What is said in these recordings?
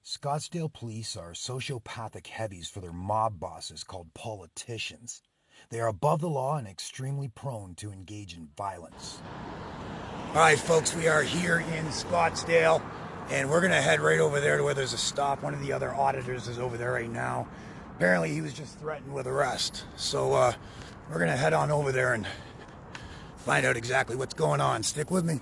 Scottsdale police are sociopathic heavies for their mob bosses called politicians. They are above the law and extremely prone to engage in violence. All right, folks, we are here in Scottsdale, and we're going to head right over there to where there's a stop. One of the other auditors is over there right now. Apparently, he was just threatened with arrest. So we're going to head on over there and find out exactly what's going on. Stick with me.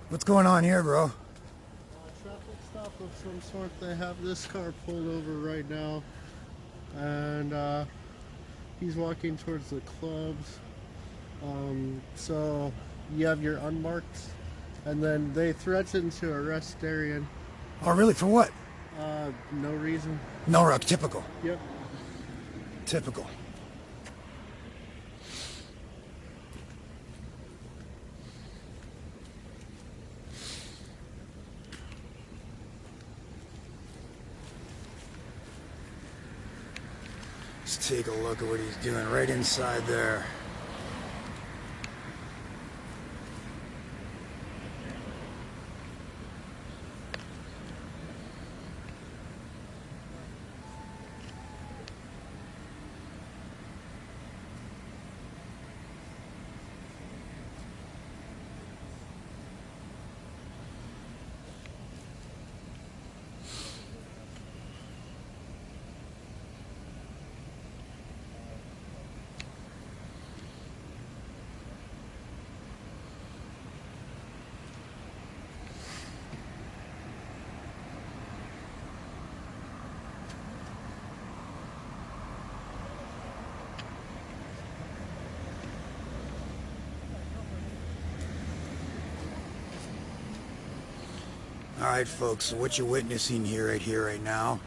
What's going on here, bro? Traffic stop of some sort. They have this car pulled over right now, and he's walking towards the clubs. So you have your unmarked, and then they threatened to arrest Darian. Oh, really? For what? No reason. No, typical. Yep. Typical. Let's take a look at what he's doing right inside there. All right, folks, so what you're witnessing here, right now.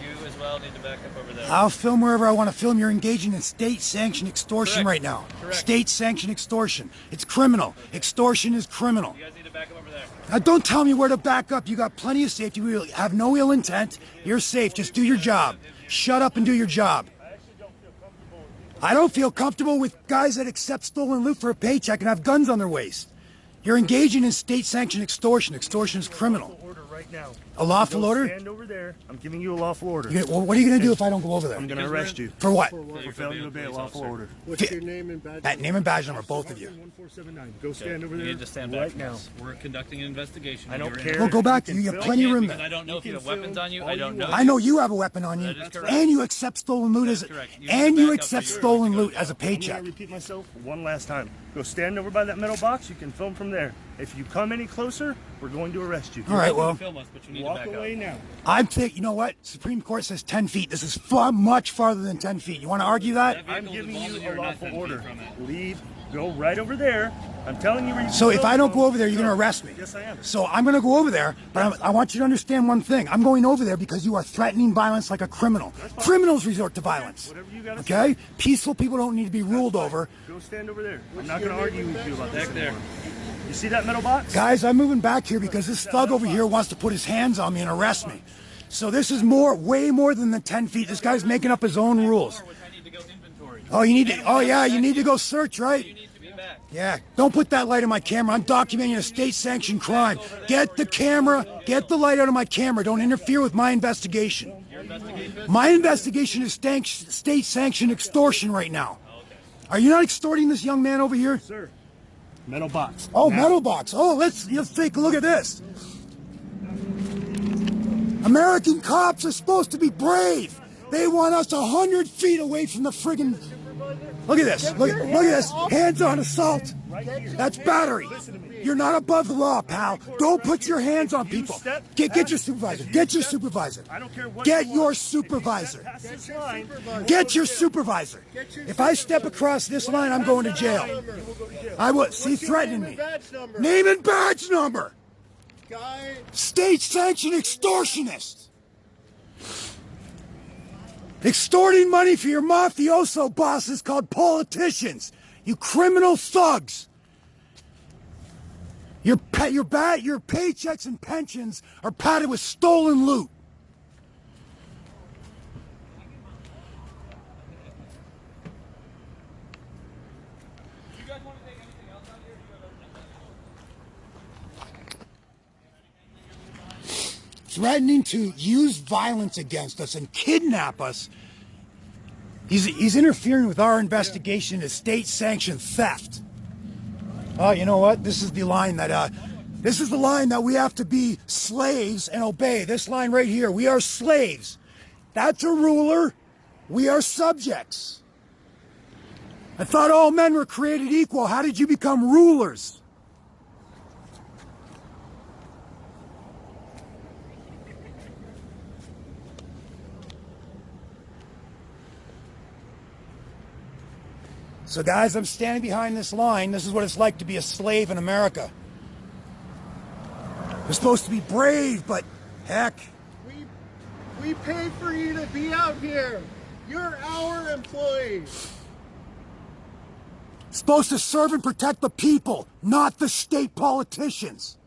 You as well need to back up over there. I'll film wherever I want to film. You're engaging in state-sanctioned extortion right now. Correct. State-sanctioned extortion. It's criminal. Extortion is criminal. You guys need to back up over there. Now, don't tell me where to back up. You got plenty of safety. We have no ill intent. You're safe. Just do your job. Shut up and do your job. I don't feel comfortable with guys that accept stolen loot for a paycheck and have guns on their waist. You're engaging in state-sanctioned extortion. Extortion is criminal. Order right now. A lawful order? Stand over there. I'm giving you a lawful order. Well, what are you going to do if I don't go over there? I'm going to arrest you. For what? For failing to obey a lawful order. What's your name and badge? That name and badge number, both of you. 1479. Go stand over You there need to stand back right from now. us. We're conducting an investigation. I don't You're in- care. Well, go back. You You can have film. plenty of room Because I there. don't know if you have film weapons on you. all I you don't know. want. I know you have a weapon on you, That is correct. and you accept stolen loot as, correct. You and need to you back up accept so you're stolen ready to go. loot as a I'm going paycheck. to repeat myself one last time. Go stand over by that metal box. You can film from there. If you come any closer, we're going to arrest you. All right, well, Film us, but you need to Walk back away up. now. I'm thinking, you know what? Supreme Court says 10 feet. This is much farther than 10 feet. You want to argue that? I'm giving you You're a not lawful 10 feet order. from it. Leave. Go right over there. I'm telling you where you So can if go. I don't go over there, you're going to arrest me. Yes, I am. So I'm going to go over there, but I want you to understand one thing. I'm going over there because you are threatening violence like a criminal. Criminals resort to violence. Whatever you gotta Okay? Peaceful people don't need to be ruled over. Go stand over there. I'm not going to argue with you about this Back there. anymore. You see that metal box? Guys, I'm moving back here because this thug over here wants to put his hands on me and arrest me. So this is way more than the 10 feet. This guy's making up his own rules. Which I need to go inventory. Oh, you need to go search, right? You need to be back. Yeah, don't put that light on my camera. I'm documenting a state-sanctioned crime. Get the camera, get the light out of my camera. Don't interfere with my investigation. Your investigation? My investigation is state-sanctioned extortion right now. Are you not extorting this young man over here? Sir, metal box. Oh, Now. metal box. Oh, let's take a look at this. American cops are supposed to be brave. They want us 100 feet away from the friggin'... Look at this. Look at this. Hands on assault. That's battery. Listen to me. You're not above the law, pal. Don't put your hands on people. Get your supervisor. Get your supervisor. I don't care what Get you your want. supervisor. If you step past this line, Get your supervisor. If I step across this line, I'm going to jail. I would. See, threatening me. Name and badge number. Guy. State-sanctioned extortionist. Extorting money for your mafioso bosses called politicians. You criminal thugs. Your paychecks and pensions are padded with stolen loot. You guys want to take anything else out here? Threatening to use violence against us and kidnap us. He's interfering with our investigation into state-sanctioned theft. Oh, you know what? This is the line that we have to be slaves and obey. This line right here. We are slaves. That's a ruler. We are subjects. I thought all men were created equal. How did you become rulers? So guys, I'm standing behind this line. This is what it's like to be a slave in America. We're supposed to be brave, but heck. We pay for you to be out here. You're our employees. Supposed to serve and protect the people, not the state politicians.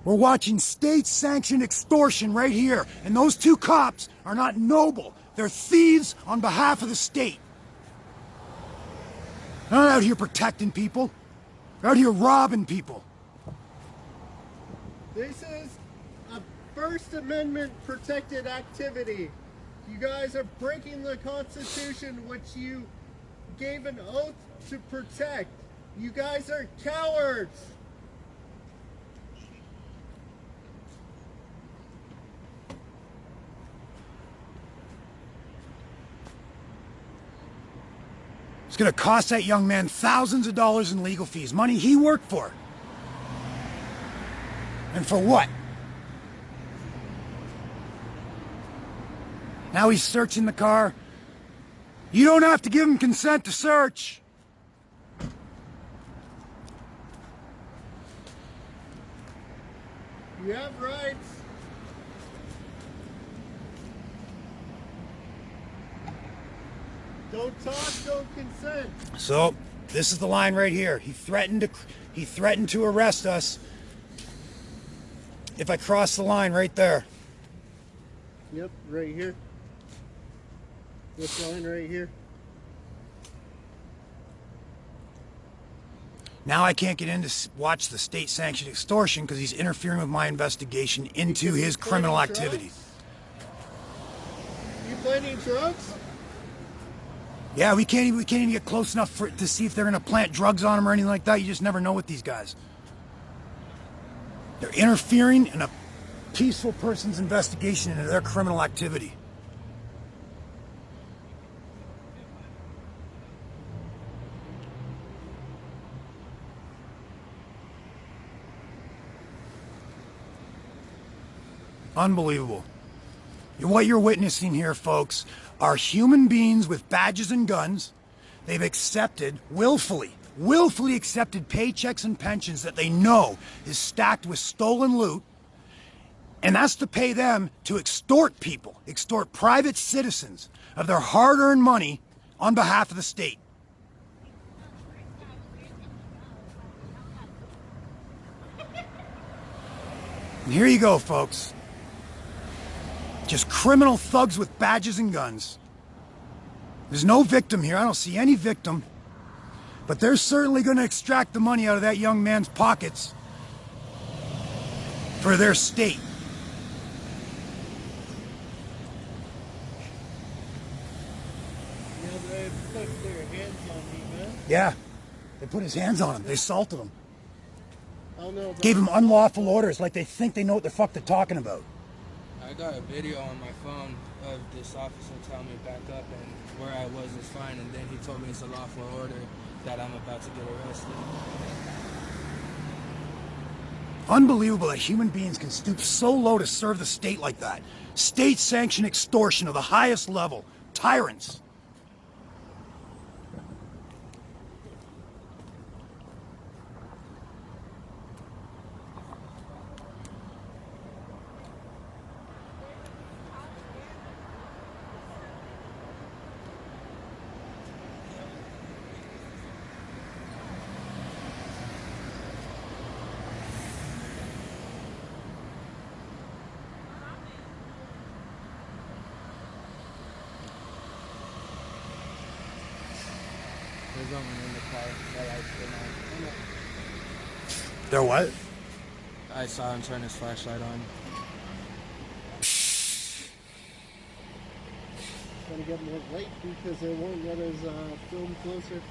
We're watching state-sanctioned extortion right here, and those two cops are not noble. They're thieves on behalf of the state. They're not out here protecting people. They're out here robbing people. This is a First Amendment protected activity. You guys are breaking the Constitution, which you gave an oath to protect. You guys are cowards. It's going to cost that young man thousands of dollars in legal fees, money he worked for. And for what? Now he's searching the car. You don't have to give him consent to search. You have rights. Don't talk, don't consent. So, this is the line right here. He threatened to arrest us if I cross the line right there. Yep, right here. This line right here. Now I can't get in to watch the state-sanctioned extortion because he's interfering with my investigation into his criminal activity. You planning drugs? Yeah, we can't even get close enough to see if they're going to plant drugs on him or anything like that. You just never know with these guys. They're interfering in a peaceful person's investigation into their criminal activity. Unbelievable. What you're witnessing here, folks, are human beings with badges and guns. They've accepted, willfully accepted paychecks and pensions that they know is stacked with stolen loot. And that's to pay them to extort people, extort private citizens of their hard-earned money on behalf of the state. And here you go, folks. Just criminal thugs with badges and guns. There's no victim here. I don't see any victim. But they're certainly going to extract the money out of that young man's pockets for their state. Yeah, they put their hands on me, man. Yeah, they put his hands on him. They assaulted him. I don't know. Gave him unlawful orders like they think they know what the fuck they're talking about. I got a video on my phone of this officer telling me back up and where I was is fine, and then he told me it's a lawful order that I'm about to get arrested. Unbelievable that human beings can stoop so low to serve the state like that. State-sanctioned extortion of the highest level. Tyrants. There's no one in the car. That light's been on. They're what? I saw him turn his flashlight on. Gonna get more late because they won't let us film closer.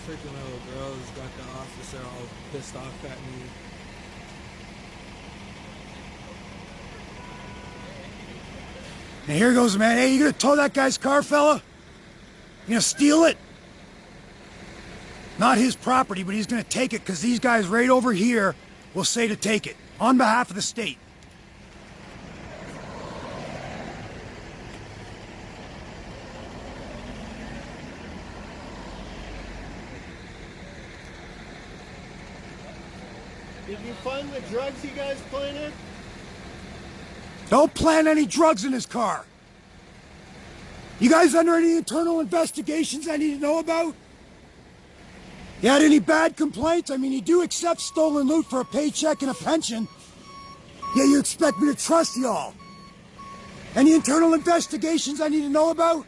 Freaking little girls got the officer all pissed off at me. And here goes, man. Hey, you gonna tow that guy's car, fella? You gonna steal it? Not his property, but he's gonna take it because these guys right over here will say to take it on behalf of the state. Did you find the drugs you guys planted? Don't plant any drugs in his car. You guys under any internal investigations I need to know about? You had any bad complaints? I mean, you do accept stolen loot for a paycheck and a pension. Yeah, you expect me to trust y'all. Any internal investigations I need to know about?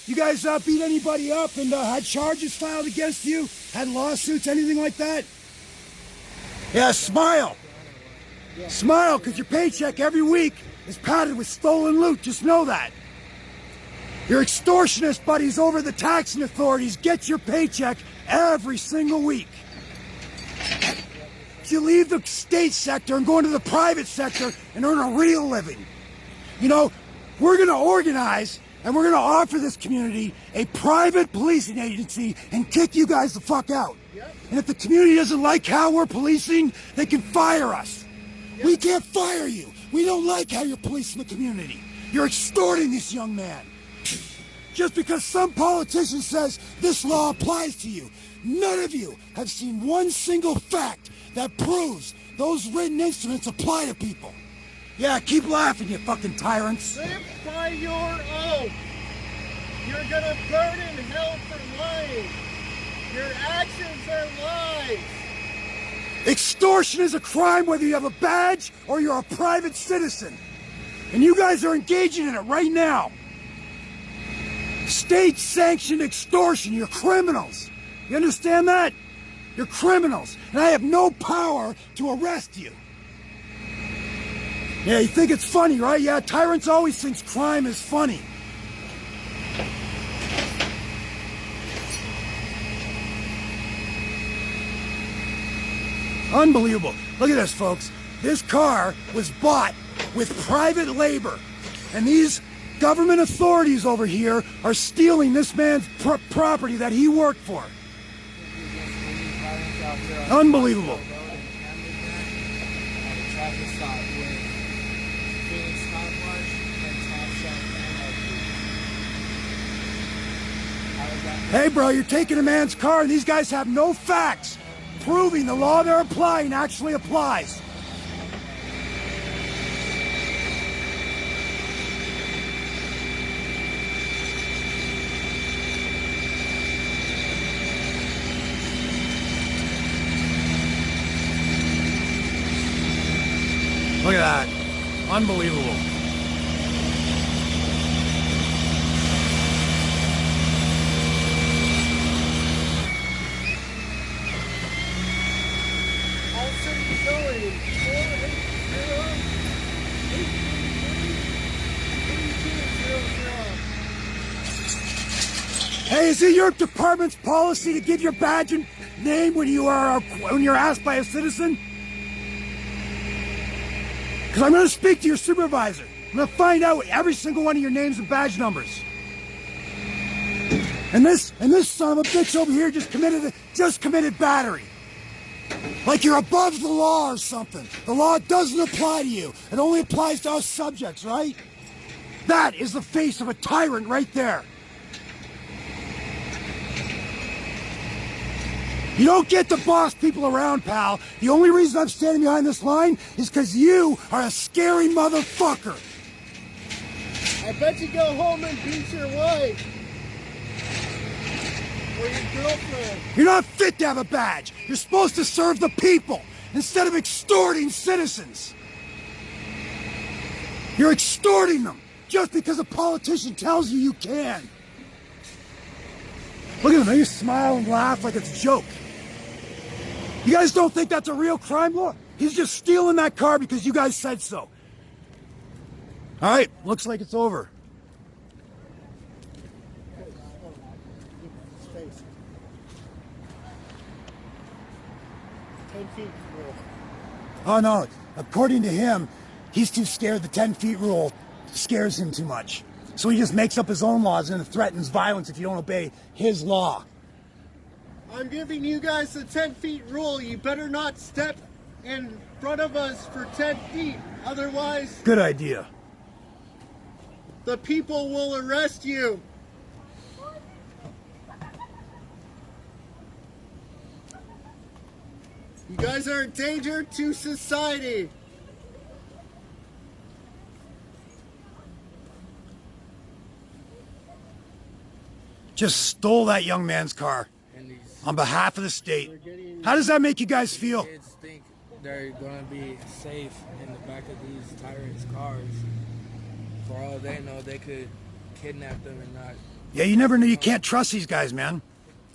You guys beat anybody up and had charges filed against you? Had lawsuits, anything like that? Yeah, smile. Smile, because your paycheck every week is padded with stolen loot. Just know that. Your extortionist buddies over the taxing authorities get your paycheck every single week. You leave the state sector and go into the private sector and earn a real living. You know, we're going to organize and we're going to offer this community a private policing agency and kick you guys the fuck out. Yep. And if the community doesn't like how we're policing, they can fire us. Yep. We can't fire you. We don't like how you're policing the community. You're extorting this young man. Just because some politician says this law applies to you, none of you have seen one single fact that proves those written instruments apply to people. Yeah, keep laughing, you fucking tyrants. Live by your oath. You're gonna burn in hell for lying. Your actions are lies. Extortion is a crime whether you have a badge or you're a private citizen. And you guys are engaging in it right now. State-sanctioned extortion. You're criminals. You understand that? You're criminals. And I have no power to arrest you. Yeah, you think it's funny, right? Yeah, tyrants always think crime is funny. Unbelievable. Look at this, folks. This car was bought with private labor. And these government authorities over here are stealing this man's property that he worked for. Unbelievable. Hey, bro, you're taking a man's car and these guys have no facts proving the law they're applying actually applies. Look at that. Unbelievable. I'll send you going. 480-833-8200. Hey, is it your department's policy to give your badge and name when you're asked by a citizen? Because I'm going to speak to your supervisor. I'm going to find out every single one of your names and badge numbers. And this son of a bitch over here just committed battery. Like you're above the law or something. The law doesn't apply to you. It only applies to us subjects, right? That is the face of a tyrant right there. You don't get to boss people around, pal. The only reason I'm standing behind this line is because you are a scary motherfucker. I bet you go home and beat your wife. Or your girlfriend. You're not fit to have a badge. You're supposed to serve the people instead of extorting citizens. You're extorting them just because a politician tells you you can. Look at him, they smile and laugh like it's a joke. You guys don't think that's a real crime? Look, he's just stealing that car because you guys said so. All right, looks like it's over. Space. 10 feet rule. Oh no, according to him, he's too scared. The 10 feet rule scares him too much. So he just makes up his own laws and threatens violence if you don't obey his law. I'm giving you guys the 10 feet rule. You better not step in front of us for 10 feet. Otherwise, Good idea. the people will arrest you. You guys are a danger to society. Just stole that young man's car And these on behalf of the state. How does that make you guys feel? kids think they're gonna be safe in the back of these tyrants' cars. For all they know, they could kidnap them and not. Yeah, you never know. You can't trust these guys, man.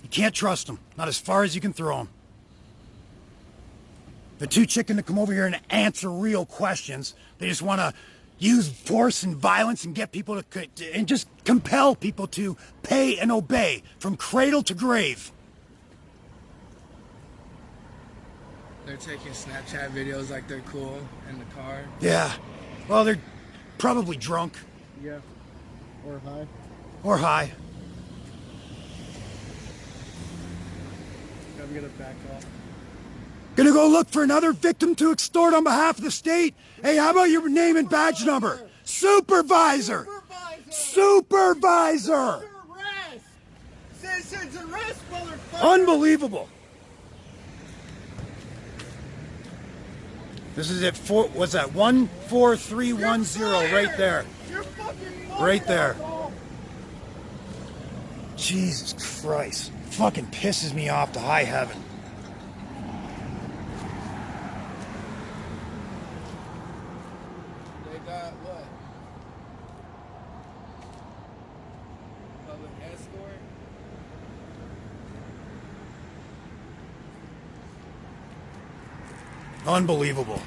You can't trust them. Not as far as you can throw them. They're too chicken to come over here and answer real questions. They just want to use force and violence and get people to, and just compel people to pay and obey from cradle to grave. They're taking Snapchat videos like they're cool in the car. Yeah. Well, they're probably drunk Yeah. Or high. or high. I'm gonna back off. Gonna go look for another victim to extort on behalf of the state? Hey, how about your name and badge number? Supervisor! Supervisor! Arrest! Citizens arrest, motherfucker! Unbelievable. This is at what's that? 14310 right there. You're fucking Right there. asshole. Jesus Christ. Fucking pisses me off to high heaven. They got what? Public escort? Unbelievable.